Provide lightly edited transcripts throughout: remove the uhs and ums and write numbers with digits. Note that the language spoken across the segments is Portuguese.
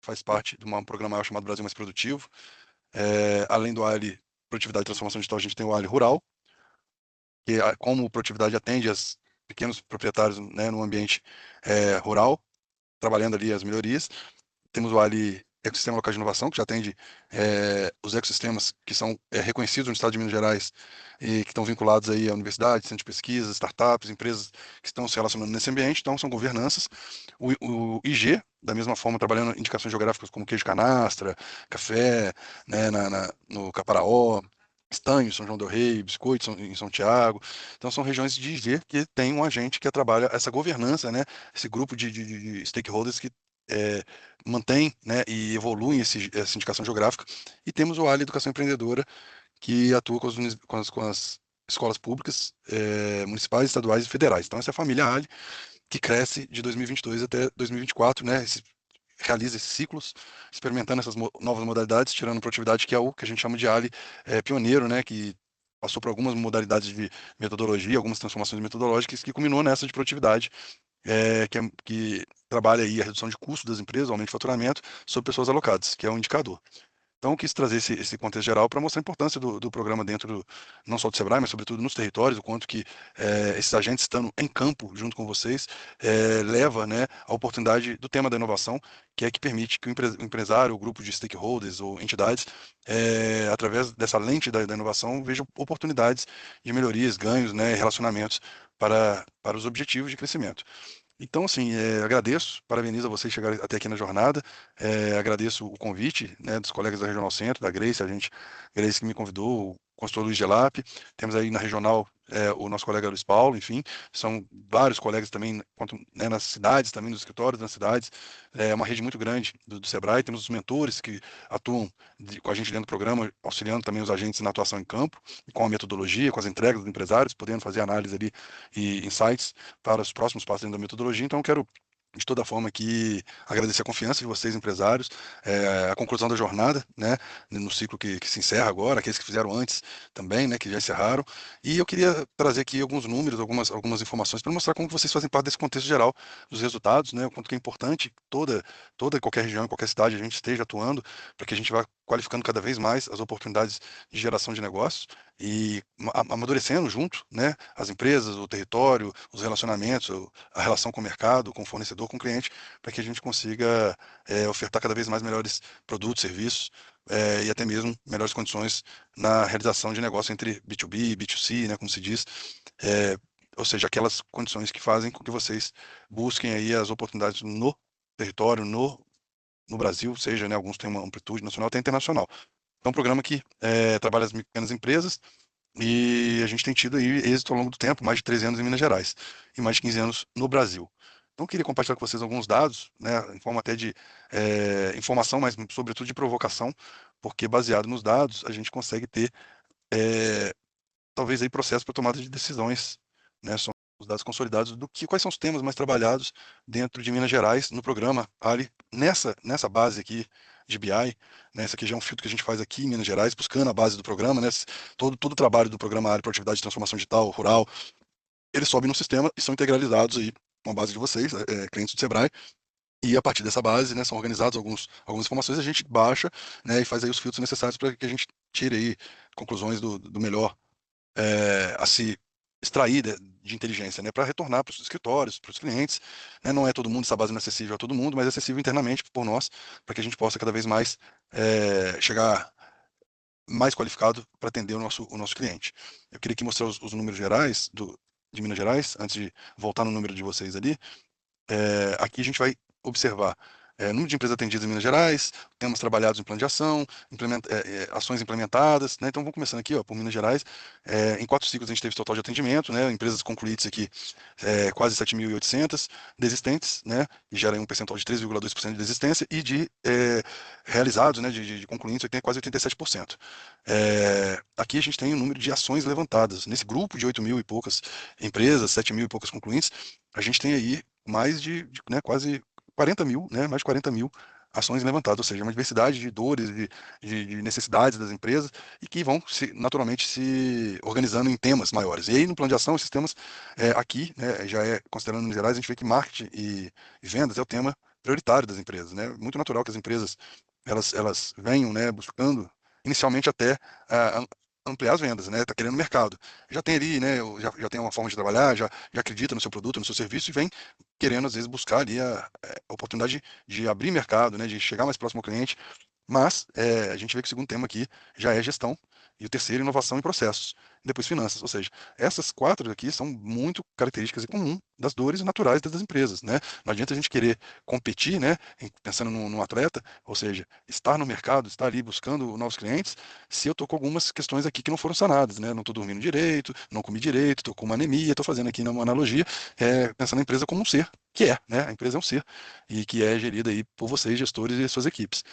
faz parte de um programa maior chamado Brasil Mais Produtivo. Além do ALI Produtividade e Transformação Digital, a gente tem o ALI Rural, que como produtividade atende aos pequenos proprietários, né, no ambiente rural, trabalhando ali as melhorias. Temos o Ali Ecossistema Local de Inovação, que já atende os ecossistemas que são reconhecidos no estado de Minas Gerais e que estão vinculados aí à universidade, centro de pesquisa, startups, empresas que estão se relacionando nesse ambiente, então são governanças. O IG, da mesma forma, trabalhando em indicações geográficas como queijo canastra, café, né, no Caparaó, Estanho, São João del Rei, Biscoito em São Tiago. Então são regiões de IG que tem um agente que trabalha essa governança, né, esse grupo de stakeholders que é, mantém, né, e evolui essa indicação geográfica. E temos o Ali Educação Empreendedora, que atua com as escolas públicas, municipais, estaduais e federais. Então, essa é a família Ali, que cresce de 2022 até 2024, né, realiza esses ciclos, experimentando essas novas modalidades, tirando produtividade, que é o que a gente chama de Ali pioneiro, né, que passou por algumas modalidades de metodologia, algumas transformações metodológicas, que culminou nessa de produtividade, que trabalha aí a redução de custo das empresas, aumento de faturamento sobre pessoas alocadas, que é um indicador. Então, eu quis trazer esse contexto geral para mostrar a importância do programa dentro não só do Sebrae, mas sobretudo nos territórios, o quanto que esses agentes estando em campo junto com vocês leva, né, a oportunidade do tema da inovação, que é que permite que o empresário, o grupo de stakeholders ou entidades, através dessa lente da inovação, vejam oportunidades de melhorias, ganhos, né, relacionamentos para os objetivos de crescimento. Então, assim, agradeço, parabenizo a vocês chegarem até aqui na jornada, agradeço o convite, né, dos colegas da Regional Centro, da Grace, Grace que me convidou, o consultor Luiz Gelap, temos aí na Regional o nosso colega Luiz Paulo, enfim, são vários colegas também, né, nas cidades, também nos escritórios nas cidades, é uma rede muito grande do Sebrae, temos os mentores que atuam com a gente dentro do programa, auxiliando também os agentes na atuação em campo, com a metodologia, com as entregas dos empresários, podendo fazer análise ali e insights para os próximos passos dentro da metodologia. Então, eu quero, de toda forma, aqui agradecer a confiança de vocês, empresários, a conclusão da jornada, né, no ciclo que se encerra agora, aqueles que fizeram antes também, né, que já encerraram. E eu queria trazer aqui alguns números, algumas informações para mostrar como que vocês fazem parte desse contexto geral dos resultados, né, o quanto que é importante toda qualquer região, qualquer cidade a gente esteja atuando para que a gente vá qualificando cada vez mais as oportunidades de geração de negócios e amadurecendo junto, né, as empresas, o território, os relacionamentos, a relação com o mercado, com o fornecedor, com o cliente, para que a gente consiga ofertar cada vez mais melhores produtos, serviços e até mesmo melhores condições na realização de negócio entre B2B e B2C, né, como se diz, é, ou seja, aquelas condições que fazem com que vocês busquem aí as oportunidades no território, no Brasil, seja, né, alguns têm uma amplitude nacional, até internacional. É um programa que trabalha as pequenas empresas e a gente tem tido aí êxito ao longo do tempo, mais de 13 anos em Minas Gerais e mais de 15 anos no Brasil. Então, eu queria compartilhar com vocês alguns dados, né, em forma até de informação, mas sobretudo de provocação, porque baseado nos dados, a gente consegue ter, talvez, aí processos para tomada de decisões, né, são os dados consolidados quais são os temas mais trabalhados dentro de Minas Gerais no programa Ali, nessa base aqui de BI, né, esse aqui já é um filtro que a gente faz aqui em Minas Gerais, buscando a base do programa, né, todo o trabalho do programa Ali Produtividade e Transformação Digital, Rural, eles sobem no sistema e são integralizados aí com a base de vocês, clientes do Sebrae, e a partir dessa base, né, são organizados algumas informações, a gente baixa, né, e faz aí os filtros necessários para que a gente tire aí conclusões do melhor a se extrair de inteligência, né, para retornar para os escritórios, para os clientes, né, não é todo mundo, essa base não é acessível a todo mundo, mas é acessível internamente por nós, para que a gente possa cada vez mais chegar mais qualificado para atender o nosso cliente. Eu queria aqui mostrar os números gerais de Minas Gerais, antes de voltar no número de vocês ali. Aqui a gente vai observar número de empresas atendidas em Minas Gerais, temas trabalhados em plano de ação, ações implementadas, né? Então vamos começando aqui, ó, por Minas Gerais. Em 4 ciclos a gente teve total de atendimento, né? Empresas concluídas aqui, quase 7.800 desistentes, né? E gera aí um percentual de 3,2% de desistência e de realizados, né? De concluintes, quase 87%. Aqui a gente tem o número de ações levantadas. Nesse grupo de 8 mil e poucas empresas, 7 mil e poucas concluintes, a gente tem aí mais né, quase 40 mil, né, mais de 40 mil ações levantadas, ou seja, uma diversidade de dores, de necessidades das empresas e que vão naturalmente se organizando em temas maiores. E aí, no plano de ação, esses temas aqui, né, já considerando Minas Gerais, a gente vê que marketing e vendas é o tema prioritário das empresas, né? Muito natural que as empresas elas venham, né, buscando inicialmente até ah, ampliar as vendas, né? Tá querendo mercado. Já tem ali, né? Já tem uma forma de trabalhar, já acredita no seu produto, no seu serviço e vem querendo às vezes buscar ali a oportunidade de abrir mercado, né? De chegar mais próximo ao cliente. Mas a gente vê que o segundo tema aqui já é gestão, e o terceiro, inovação e processos. Depois, finanças. Ou seja, essas quatro aqui são muito características e comum das dores naturais das empresas, né? Não adianta a gente querer competir, né? Pensando no atleta, ou seja, estar no mercado, estar ali buscando novos clientes, se eu estou com algumas questões aqui que não foram sanadas, né? Não estou dormindo direito, não comi direito, estou com uma anemia, estou fazendo aqui uma analogia, pensando na empresa como um ser, que é, né? A empresa é um ser, e que é gerida aí por vocês, gestores e suas equipes.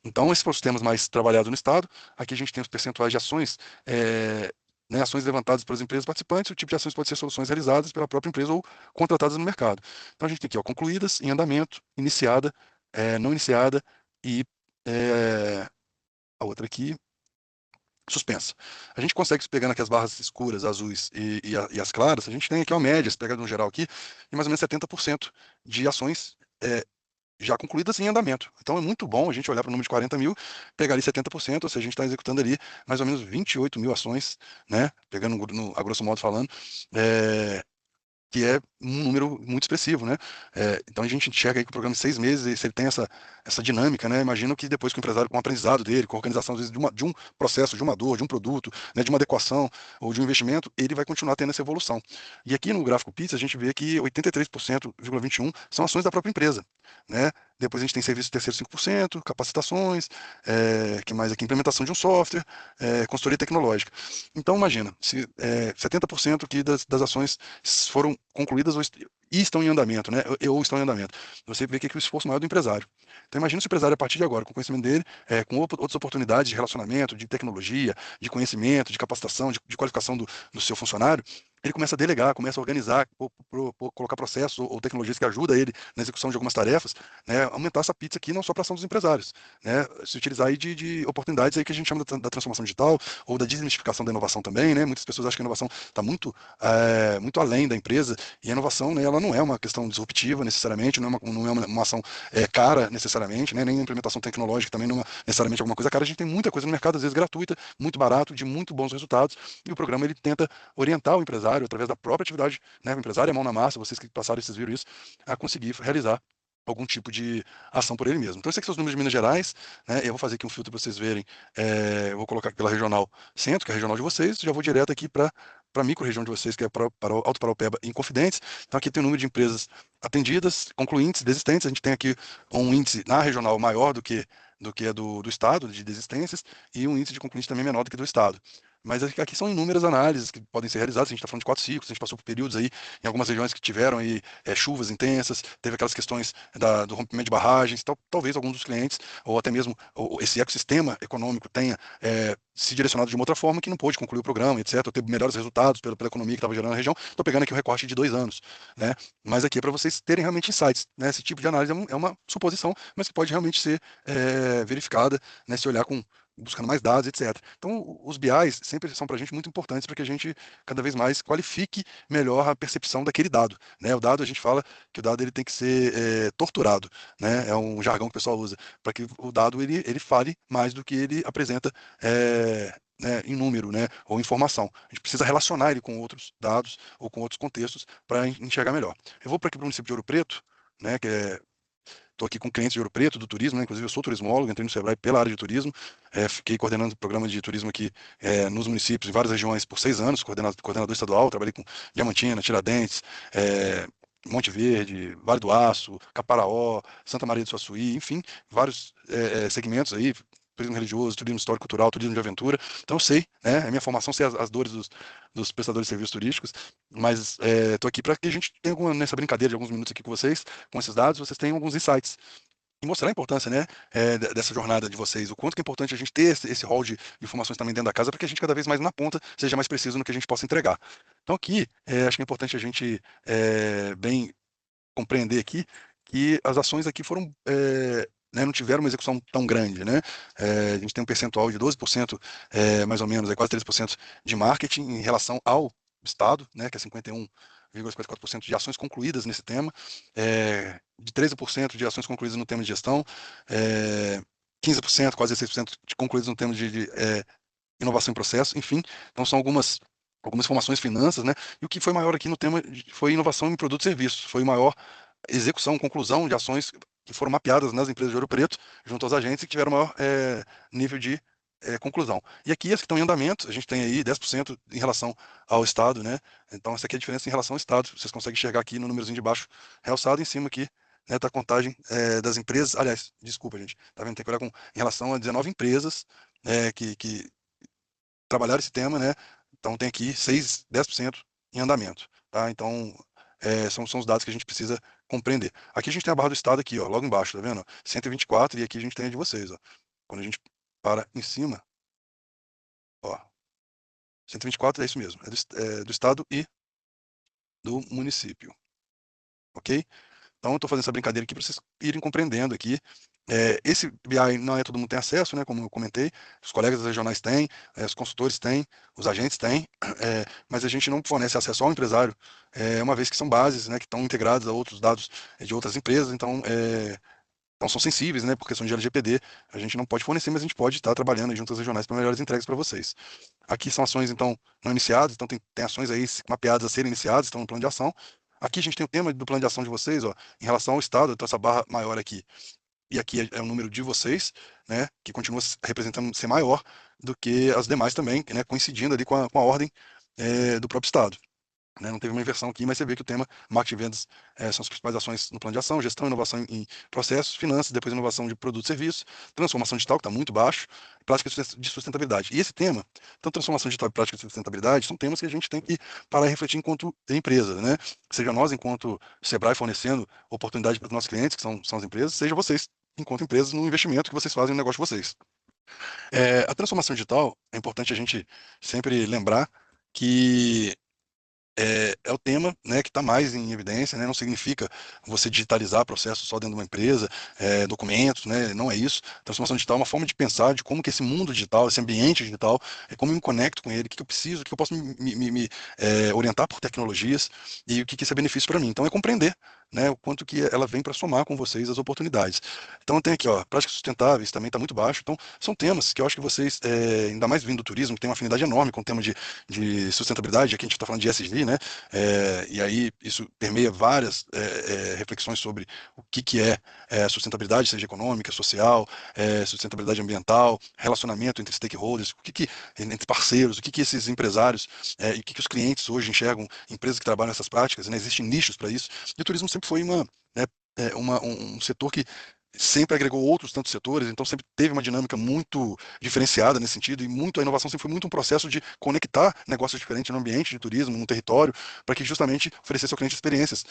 Então, esses foram os temas mais trabalhados no Estado. Aqui a gente tem os percentuais de ações, né, ações levantadas pelas empresas participantes. O tipo de ações pode ser soluções realizadas pela própria empresa ou contratadas no mercado. Então, a gente tem aqui, ó, concluídas, em andamento, iniciada, não iniciada e é, a outra aqui, suspensa. A gente consegue, pegando aqui as barras escuras, azuis e as claras, a gente tem aqui uma média, se pegar no geral aqui, de mais ou menos 70% de ações já concluídas em andamento. Então é muito bom a gente olhar para o número de 40 mil, pegar ali 70%, ou seja, a gente está executando ali mais ou menos 28 mil ações, né? Pegando a grosso modo falando, é, que é um número muito expressivo, né? Então a gente enxerga aí que o programa em 6 meses, e se ele tem essa dinâmica, né? Imagino que depois que o empresário, com o aprendizado dele, com a organização, às vezes, de um processo, de uma dor, de um produto, né? De uma adequação ou de um investimento, ele vai continuar tendo essa evolução. E aqui no gráfico PITS, a gente vê que 83,21% são ações da própria empresa, né? Depois a gente tem serviço terceiro 5%, capacitações, que mais aqui? Implementação de um software, consultoria tecnológica. Então, imagina, se 70% aqui das ações foram concluídas e estão em andamento, né? Ou estão em andamento. Você vê que aqui o esforço maior do empresário. Então, imagina se o empresário, a partir de agora, com o conhecimento dele, com outras oportunidades de relacionamento, de tecnologia, de conhecimento, de capacitação, de qualificação do seu funcionário, ele começa a delegar, começa a organizar, colocar processos ou tecnologias que ajudam ele na execução de algumas tarefas, né? Aumentar essa pizza aqui não só para a ação dos empresários, né? Se utilizar aí de oportunidades aí que a gente chama da transformação digital ou da desmistificação da inovação também, né? Muitas pessoas acham que a inovação está muito além da empresa, e a inovação, né, ela não é uma questão disruptiva necessariamente, não é uma ação cara necessariamente, né? Nem a implementação tecnológica também não é necessariamente alguma coisa cara. A gente tem muita coisa no mercado, às vezes gratuita, muito barato, de muito bons resultados, e o programa ele tenta orientar o empresário através da própria atividade, né? O empresário é mão na massa, vocês que passaram, vocês viram isso, a conseguir realizar algum tipo de ação por ele mesmo. Então, esses aqui são os números de Minas Gerais, né? Eu vou fazer aqui um filtro para vocês verem. Eu vou colocar aqui pela regional centro, que é a regional de vocês, já vou direto aqui para a micro-região de vocês, que é para Alto Paraupeba e Inconfidentes. Então, aqui tem o número de empresas atendidas, concluintes, desistentes. A gente tem aqui um índice na regional maior do que é do estado, de desistências, e um índice de concluintes também menor do que do estado. Mas aqui são inúmeras análises que podem ser realizadas. A gente está falando de 4 ciclos, a gente passou por períodos aí em algumas regiões que tiveram aí, chuvas intensas, teve aquelas questões do rompimento de barragens, talvez alguns dos clientes, ou até mesmo esse ecossistema econômico tenha se direcionado de uma outra forma que não pôde concluir o programa, etc., ou ter melhores resultados pela economia que estava gerando na região. Estou pegando aqui um recorte de 2 anos, né? Mas aqui é para vocês terem realmente insights, né? Esse tipo de análise é uma suposição, mas que pode realmente ser verificada, né? Se olhar buscando mais dados, etc. Então, os BIs sempre são para a gente muito importantes para que a gente cada vez mais qualifique melhor a percepção daquele dado, né? O dado, a gente fala que o dado ele tem que ser torturado, né? É um jargão que o pessoal usa, para que o dado ele fale mais do que ele apresenta né, em número, né, ou informação. A gente precisa relacionar ele com outros dados ou com outros contextos para enxergar melhor. Eu vou para aqui para o município de Ouro Preto, né, estou aqui com clientes de Ouro Preto, do turismo, né? Inclusive eu sou turismólogo, entrei no Sebrae pela área de turismo, fiquei coordenando o programa de turismo aqui nos municípios, em várias regiões, por 6 anos, coordenador estadual, trabalhei com Diamantina, Tiradentes, Monte Verde, Vale do Aço, Caparaó, Santa Maria do Suaçuí, enfim, vários segmentos aí, turismo religioso, turismo histórico cultural, turismo de aventura. Então eu sei, né? É minha formação, sei as dores dos prestadores de serviços turísticos, mas estou aqui para que a gente tenha nessa brincadeira de alguns minutos aqui com vocês, com esses dados, vocês tenham alguns insights e mostrar a importância, né, dessa jornada de vocês, o quanto que é importante a gente ter esse rol de informações também dentro da casa, para que a gente cada vez mais na ponta seja mais preciso no que a gente possa entregar. Então aqui, acho que é importante a gente bem compreender aqui que as ações aqui foram né, não tiveram uma execução tão grande, né? A gente tem um percentual de 12%, mais ou menos, quase 13% de marketing em relação ao Estado, né, que é 51 13,54% de ações concluídas nesse tema, de 13% de ações concluídas no tema de gestão, 15%, quase 16% de concluídas no tema de inovação em processo, enfim. Então são algumas informações finanças, né? E o que foi maior aqui no tema foi inovação em produtos e serviços. Foi maior execução, conclusão de ações que foram mapeadas nas empresas de Ouro Preto, junto aos agentes, e que tiveram maior nível de conclusão. E aqui as que estão em andamento, a gente tem aí 10% em relação ao Estado, né? Então essa aqui é a diferença em relação ao Estado. Vocês conseguem enxergar aqui no númerozinho de baixo, realçado em cima aqui, né, tá a contagem das empresas. Aliás, desculpa, gente, tá vendo? Tem que olhar em relação a 19 empresas que trabalhar esse tema, né? Então tem aqui 10% em andamento, tá? Então são os dados que a gente precisa compreender. Aqui a gente tem a barra do estado aqui, ó, logo embaixo, tá vendo? 124 e aqui a gente tem a de vocês, ó. Quando a gente para em cima, ó, 124 é isso mesmo, é do estado e do município, ok? Então, eu estou fazendo essa brincadeira aqui para vocês irem compreendendo aqui. Esse BI não é todo mundo tem acesso, né? Como eu comentei, os colegas regionais têm, os consultores têm, os agentes têm, mas a gente não fornece acesso ao empresário, uma vez que são bases, né? Que estão integradas a outros dados de outras empresas, então são sensíveis, né? Por questão de LGPD, a gente não pode fornecer, mas a gente pode estar trabalhando em juntas regionais para melhores entregas para vocês. Aqui são ações, então, não iniciadas, então tem ações aí mapeadas a serem iniciadas, estão no plano de ação. Aqui a gente tem o tema do plano de ação de vocês, ó, em relação ao Estado, então essa barra maior aqui, e aqui é o número de vocês, né, que continua representando ser maior do que as demais também, né, coincidindo ali com a ordem do próprio Estado. Né, não teve uma inversão aqui, mas você vê que o tema marketing e vendas são as principais ações no plano de ação, gestão, inovação em processos, finanças, depois inovação de produtos e serviços, transformação digital, que está muito baixo, prática de sustentabilidade. E esse tema, tanto transformação digital e prática de sustentabilidade, são temas que a gente tem que parar e refletir enquanto empresa, né? Seja nós, enquanto Sebrae, fornecendo oportunidade para os nossos clientes, que são as empresas, seja vocês, enquanto empresas, no investimento que vocês fazem no negócio de vocês. A transformação digital, é importante a gente sempre lembrar que é o tema, né, que está mais em evidência, né, não significa você digitalizar processos só dentro de uma empresa, documentos, né, não é isso. Transformação digital é uma forma de pensar de como que esse mundo digital, esse ambiente digital, como eu me conecto com ele, o que eu preciso, o que eu posso me orientar por tecnologias e o que isso é benefício para mim. Então é compreender, né, o quanto que ela vem para somar com vocês as oportunidades. Então tem aqui, ó, práticas sustentáveis também está muito baixo. Então são temas que eu acho que vocês, ainda mais vindo do turismo, que tem uma afinidade enorme com o tema de sustentabilidade, aqui a gente está falando de ESG, né? E aí isso permeia várias reflexões sobre o que é sustentabilidade, seja econômica, social, sustentabilidade ambiental, relacionamento entre stakeholders, entre parceiros, o que esses empresários e o que os clientes hoje enxergam, empresas que trabalham nessas práticas, né? Existem nichos para isso. E o turismo sempre foi né, um setor que sempre agregou outros tantos setores, então sempre teve uma dinâmica muito diferenciada nesse sentido, e a inovação sempre foi muito um processo de conectar negócios diferentes no ambiente de turismo, no território, para que justamente oferecesse ao cliente experiências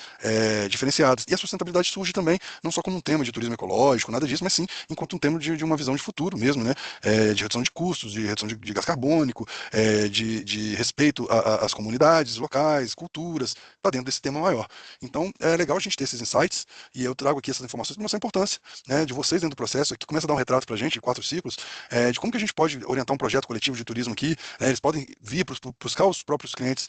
diferenciadas. E a sustentabilidade surge também, não só como um tema de turismo ecológico, nada disso, mas sim enquanto um tema de uma visão de futuro mesmo, né? De redução de custos, de redução de gás carbônico, de respeito às comunidades locais, culturas, está dentro desse tema maior. Então, é legal a gente ter esses insights, e eu trago aqui essas informações para mostrar a importância, né, de vocês dentro do processo, que começa a dar um retrato para a gente de 4 ciclos, de como que a gente pode orientar um projeto coletivo de turismo aqui, né, eles podem vir buscar os próprios clientes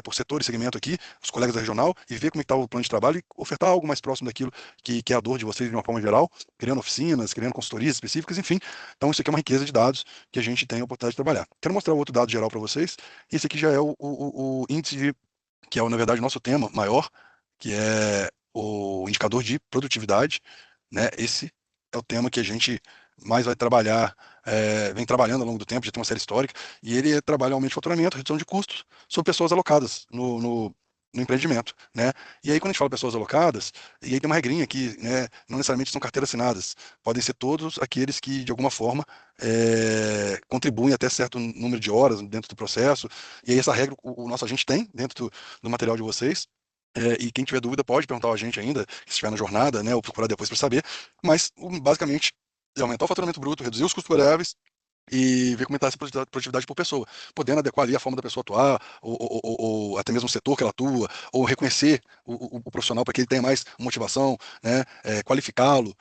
por setor e segmento aqui, os colegas da regional, e ver como está o plano de trabalho e ofertar algo mais próximo daquilo que é a dor de vocês de uma forma geral, criando oficinas, criando consultorias específicas, enfim. Então isso aqui é uma riqueza de dados que a gente tem a oportunidade de trabalhar. Quero mostrar outro dado geral para vocês. Esse aqui já é o índice que é, na verdade, o nosso tema maior, que é o indicador de produtividade, né? Esse é o tema que a gente mais vai trabalhar, vem trabalhando ao longo do tempo, já tem uma série histórica, e ele trabalha aumento de faturamento, redução de custos sobre pessoas alocadas no empreendimento, né? E aí, quando a gente fala pessoas alocadas, e aí tem uma regrinha aqui, né? Não necessariamente são carteiras assinadas, podem ser todos aqueles que, de alguma forma, contribuem até certo número de horas dentro do processo, e aí essa regra o nosso agente tem dentro do material de vocês, e quem tiver dúvida pode perguntar a gente ainda, se estiver na jornada, né, ou procurar depois para saber. Mas, basicamente, é aumentar o faturamento bruto, reduzir os custos variáveis e ver como está essa produtividade por pessoa, podendo adequar ali a forma da pessoa atuar, ou até mesmo o setor que ela atua, ou reconhecer o profissional para que ele tenha mais motivação, né, qualificá-lo,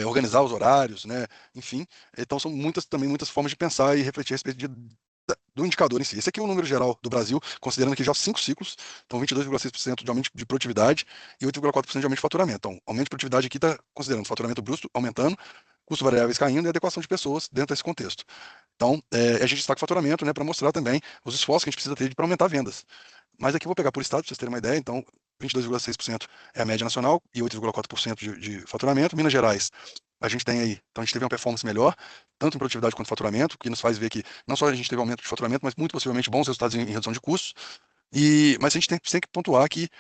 organizar os horários, né, enfim. Então, são também muitas formas de pensar e refletir a respeito do indicador em si. Esse aqui é o número geral do Brasil, considerando que já 5 ciclos, então 22,6% de aumento de produtividade e 8,4% de aumento de faturamento. Então, aumento de produtividade aqui está considerando faturamento bruto aumentando, custos variáveis caindo e adequação de pessoas dentro desse contexto. Então, a gente destaca o faturamento, né, para mostrar também os esforços que a gente precisa ter para aumentar vendas. Mas aqui eu vou pegar por estado, para vocês terem uma ideia. Então, 22,6% é a média nacional e 8,4% de faturamento. Minas Gerais, a gente tem aí, então a gente teve uma performance melhor, tanto em produtividade quanto em faturamento, que nos faz ver que não só a gente teve aumento de faturamento, mas muito possivelmente bons resultados em redução de custos. Mas a gente tem que pontuar que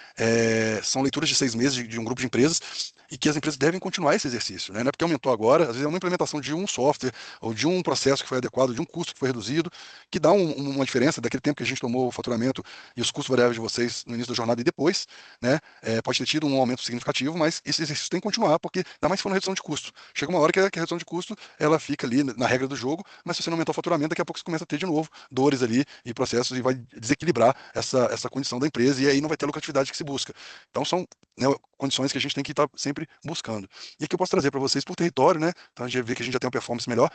são leituras de 6 meses de um grupo de empresas e que as empresas devem continuar esse exercício, né? Não é porque aumentou agora, às vezes é uma implementação de um software ou de um processo que foi adequado, de um custo que foi reduzido, que dá uma diferença daquele tempo que a gente tomou o faturamento e os custos variáveis de vocês no início da jornada e depois, né? Pode ter tido um aumento significativo, mas esse exercício tem que continuar, porque ainda mais se for na redução de custo. Chega uma hora que a redução de custo ela fica ali na regra do jogo, mas se você não aumentar o faturamento, daqui a pouco você começa a ter de novo dores ali e processos e vai desequilibrar essa condição da empresa e aí não vai ter a lucratividade que se busca. Então são, né, condições que a gente tem que estar sempre buscando. E aqui eu posso trazer para vocês por território, né? Então a gente vê que a gente já tem uma performance melhor.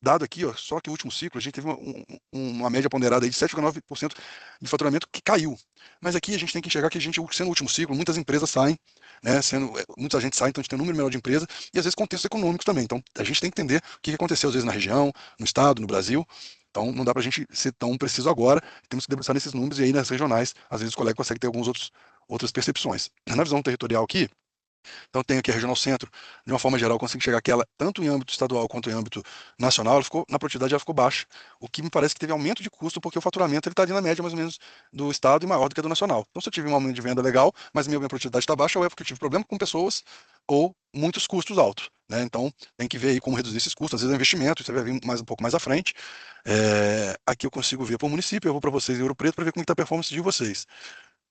Dado aqui, ó, só que o último ciclo a gente teve uma média ponderada aí de 7,9% de faturamento que caiu. Mas aqui a gente tem que enxergar que a gente, sendo o último ciclo, muitas empresas saem, né? Muita gente sai, então a gente tem um número menor de empresas e às vezes contextos econômicos também. Então a gente tem que entender o que aconteceu às vezes na região, no estado, no Brasil. Então não dá para a gente ser tão preciso agora, temos que debruçar nesses números e aí nas regionais, às vezes o colega consegue ter outras percepções. Na visão territorial aqui, então tem aqui a Regional Centro, de uma forma geral, eu consigo chegar que ela, tanto em âmbito estadual quanto em âmbito nacional, ela ficou, na produtividade ela ficou baixa, o que me parece que teve aumento de custo, porque o faturamento está ali na média mais ou menos do estado e maior do que do nacional. Então se eu tive um aumento de venda legal, mas minha produtividade está baixa, ou é porque eu tive problema com pessoas, ou muitos custos altos, né? Então tem que ver aí como reduzir esses custos, às vezes é investimento, isso vai vir um pouco mais à frente. Aqui eu consigo ver por município, eu vou para vocês em Ouro Preto para ver como está a performance de vocês.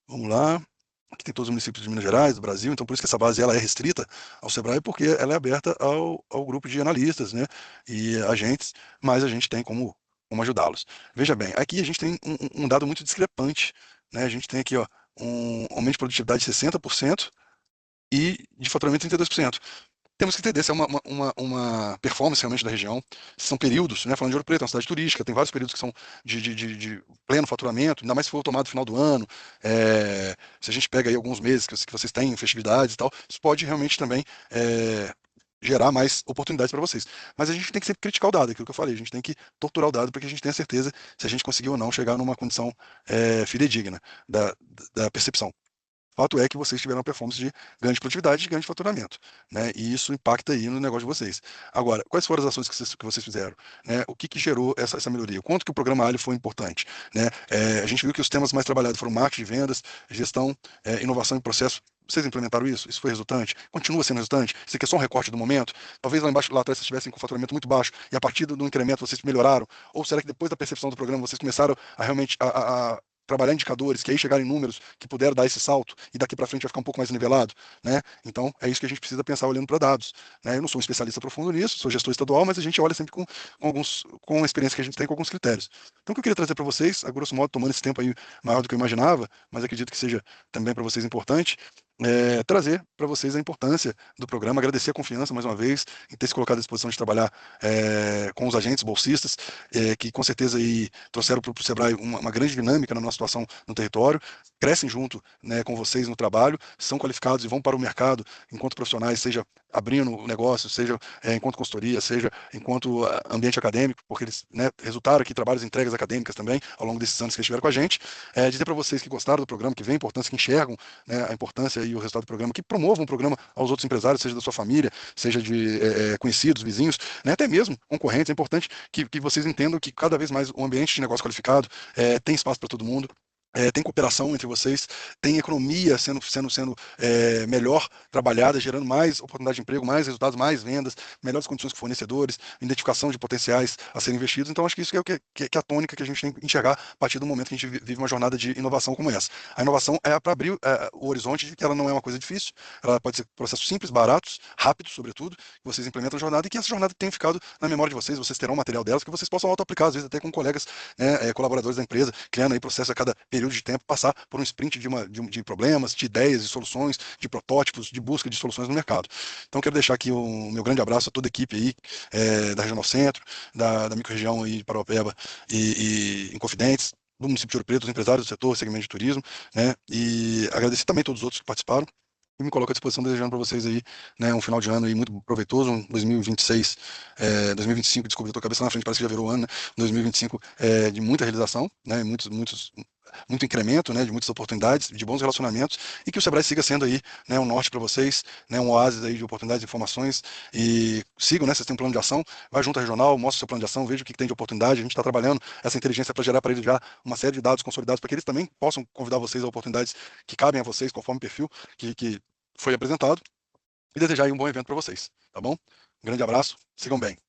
Vamos lá. Aqui tem todos os municípios de Minas Gerais, do Brasil, então por isso que essa base ela é restrita ao Sebrae, porque ela é aberta ao grupo de analistas, né, e agentes, mas a gente tem como ajudá-los. Veja bem, aqui a gente tem um dado muito discrepante, né, a gente tem aqui, ó, um aumento de produtividade de 60% e de faturamento 32%. Temos que entender se é uma performance realmente da região, se são períodos, né? Falando de Ouro Preto, é uma cidade turística, tem vários períodos que são de pleno faturamento, ainda mais se for tomado no final do ano. Se a gente pega aí alguns meses que vocês têm, festividades e tal, isso pode realmente também gerar mais oportunidades para vocês. Mas a gente tem que sempre criticar o dado, aquilo que eu falei, a gente tem que torturar o dado para que a gente tenha certeza se a gente conseguiu ou não chegar numa condição fidedigna da percepção. Fato é que vocês tiveram uma performance de ganho de produtividade e ganho de faturamento, né? E isso impacta aí no negócio de vocês. Agora, quais foram as ações que vocês fizeram? Né? O que gerou essa melhoria? O quanto que o programa Ali foi importante? Né? A gente viu que os temas mais trabalhados foram marketing de vendas, gestão, inovação e processo. Vocês implementaram isso? Isso foi resultante? Continua sendo resultante? Isso aqui é só um recorte do momento? Talvez lá embaixo, lá atrás, vocês estivessem com faturamento muito baixo e a partir do incremento vocês melhoraram? Ou será que depois da percepção do programa vocês começaram a realmente trabalhar indicadores, que aí chegarem números que puderam dar esse salto e daqui para frente vai ficar um pouco mais nivelado, né? Então é isso que a gente precisa pensar olhando para dados, né? Eu não sou um especialista profundo nisso, sou gestor estadual, mas a gente olha sempre com a experiência que a gente tem, com alguns critérios. Então o que eu queria trazer para vocês, a grosso modo, tomando esse tempo aí maior do que eu imaginava, mas acredito que seja também para vocês importante, trazer para vocês a importância do programa, agradecer a confiança mais uma vez em ter se colocado à disposição de trabalhar com os agentes bolsistas, que com certeza aí trouxeram para o Sebrae uma grande dinâmica na nossa situação no território, crescem junto, né, com vocês no trabalho, são qualificados e vão para o mercado enquanto profissionais, seja abrindo o negócio, seja enquanto consultoria, seja enquanto ambiente acadêmico, porque eles, né, resultaram aqui trabalhos e entregas acadêmicas também ao longo desses anos que eles estiveram com a gente. Dizer para vocês que gostaram do programa, que vê a importância, que enxergam, né, a importância e o resultado do programa, que promovam o programa aos outros empresários, seja da sua família, seja de conhecidos, vizinhos, né, até mesmo concorrentes. É importante que vocês entendam que cada vez mais o ambiente de negócio qualificado tem espaço para todo mundo. Tem cooperação entre vocês, tem economia sendo melhor trabalhada, gerando mais oportunidade de emprego, mais resultados, mais vendas, melhores condições com fornecedores, identificação de potenciais a serem investidos. Então, acho que isso é que é a tônica que a gente tem que enxergar a partir do momento que a gente vive uma jornada de inovação como essa. A inovação é para abrir o horizonte de que ela não é uma coisa difícil, ela pode ser processos simples, baratos, rápidos, sobretudo, que vocês implementam a jornada e que essa jornada tenha ficado na memória de vocês terão material delas, que vocês possam auto-aplicar, às vezes até com colegas, né, colaboradores da empresa, criando aí processos a cada período período de tempo, passar por um sprint de problemas, de ideias e soluções, de protótipos, de busca de soluções no mercado. Então, quero deixar aqui o meu grande abraço a toda a equipe aí, da Regional Centro, da microrregião aí de Paraupeba e Inconfidentes, do município de Ouro Preto, os empresários do setor, segmento de turismo, né? E agradecer também a todos os outros que participaram. E me coloco à disposição, desejando para vocês aí, né, um final de ano aí muito proveitoso, um 2026, 2025, desculpa, eu tô com a cabeça na frente, parece que já virou o ano, né? 2025 de muita realização, né, muito incremento, né, de muitas oportunidades, de bons relacionamentos, e que o Sebrae siga sendo aí, né, um norte para vocês, né, um oásis aí de oportunidades e informações, e sigam, né, vocês têm um plano de ação, vai junto à regional, mostra o seu plano de ação, veja o que tem de oportunidade, a gente está trabalhando essa inteligência para gerar para eles já uma série de dados consolidados, para que eles também possam convidar vocês a oportunidades que cabem a vocês, conforme o perfil que foi apresentado, e desejar aí um bom evento para vocês, tá bom? Um grande abraço, sigam bem.